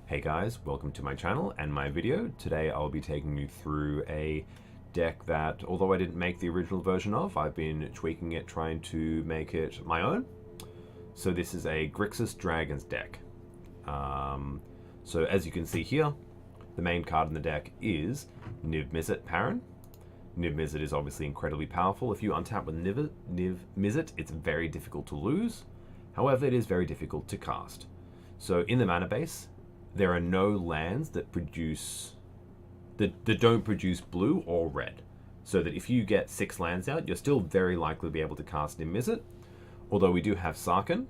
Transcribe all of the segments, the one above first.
Hey guys, welcome to my channel and my video. Today I'll be taking you through a deck that, although I didn't make the original version of, I've been tweaking it, trying to make it my own. So this is a Grixis Dragons deck. So as you can see here, the main card in the deck is Niv-Mizzet Parun. Niv-Mizzet is obviously incredibly powerful. If you untap with Niv-Mizzet, it's very difficult to lose. However, it is very difficult to cast. So in the mana base, there are no lands that don't produce blue or red. So that if you get 6 lands out, you're still very likely to be able to cast Niv-Mizzet. Although we do have Sarkhan,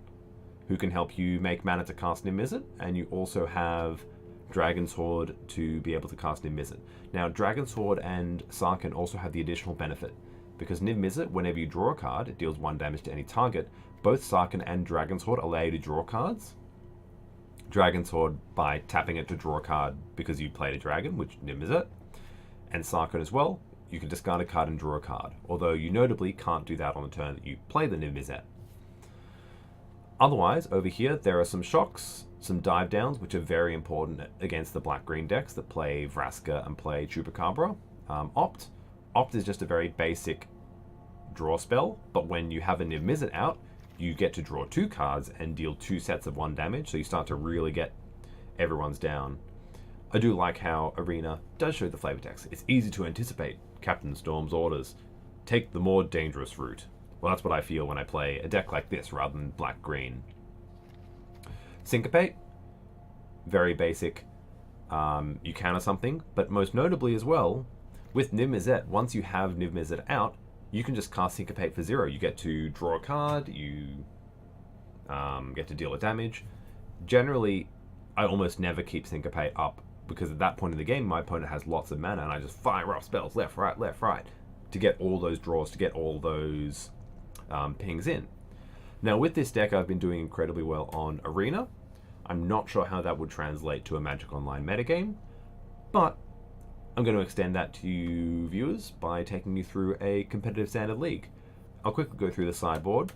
who can help you make mana to cast Niv-Mizzet, and you also have Dragon's Hoard to be able to cast Niv-Mizzet. Now, Dragon's Hoard and Sarkhan also have the additional benefit, because Niv-Mizzet, whenever you draw a card, it deals 1 damage to any target. Both Sarkhan and Dragon's Hoard allow you to draw cards. Dragon's Hoard by tapping it to draw a card because you played a dragon, which Niv-Mizzet, and Sarkhan as well, you can discard a card and draw a card, although you notably can't do that on the turn that you play the Niv-Mizzet. Otherwise, over here, there are some shocks, some dive downs, which are very important against the black-green decks that play Vraska and play Chupacabra. Opt is just a very basic draw spell, but when you have a Niv-Mizzet out, you get to draw 2 cards and deal 2 sets of 1 damage, so you start to really get everyone's down. I do like how Arena does show the flavor text. It's easy to anticipate Captain Storm's orders. Take the more dangerous route. Well, that's what I feel when I play a deck like this rather than black-green. Syncopate, very basic. You counter something, but most notably as well, with Niv-Mizzet, once you have Niv-Mizzet out, you can just cast Syncopate for 0. You get to draw a card, you get to deal a damage. Generally, I almost never keep Syncopate up, because at that point in the game, my opponent has lots of mana, and I just fire off spells left, right, to get all those draws, to get all those pings in. Now, with this deck, I've been doing incredibly well on Arena. I'm not sure how that would translate to a Magic Online metagame, but I'm going to extend that to you viewers by taking you through a competitive standard league. I'll quickly go through the sideboard.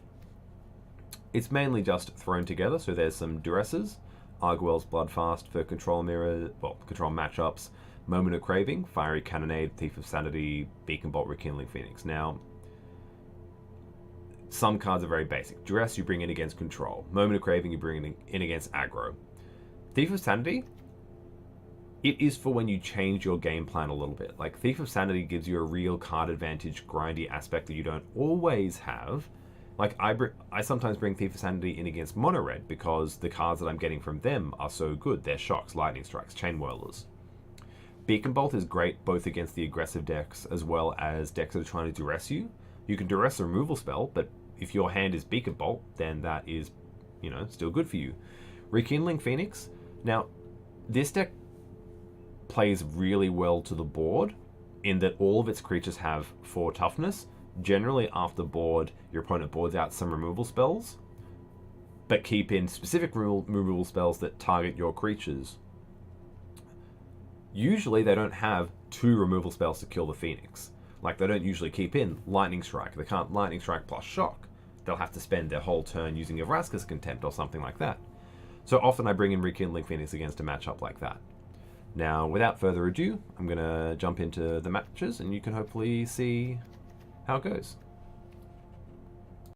It's mainly just thrown together, so there's some Duresses, Arguel's Bloodfast for control mirror, well, control matchups, Moment of Craving, Fiery Cannonade, Thief of Sanity, Beacon Bolt, Rekindling Phoenix. Now, some cards are very basic. Duress you bring in against control. Moment of Craving you bring in against aggro. Thief of Sanity, it is for when you change your game plan a little bit. Like, Thief of Sanity gives you a real card advantage, grindy aspect that you don't always have. Like, I sometimes bring Thief of Sanity in against mono red because the cards that I'm getting from them are so good. They're shocks, lightning strikes, chain whirlers. Beacon Bolt is great both against the aggressive decks as well as decks that are trying to duress you. You can duress a removal spell, but if your hand is Beacon Bolt, then that is, still good for you. Rekindling Phoenix. Now, this deck plays really well to the board in that all of its creatures have 4 toughness. Generally, after board, your opponent boards out some removal spells, but keep in specific removal spells that target your creatures. Usually, they don't have 2 removal spells to kill the Phoenix. Like, they don't usually keep in Lightning Strike. They can't Lightning Strike plus Shock. They'll have to spend their whole turn using a Vraska's Contempt or something like that. So often I bring in Rekindling Phoenix against a matchup like that. Now, without further ado, I'm going to jump into the matches, and you can hopefully see how it goes.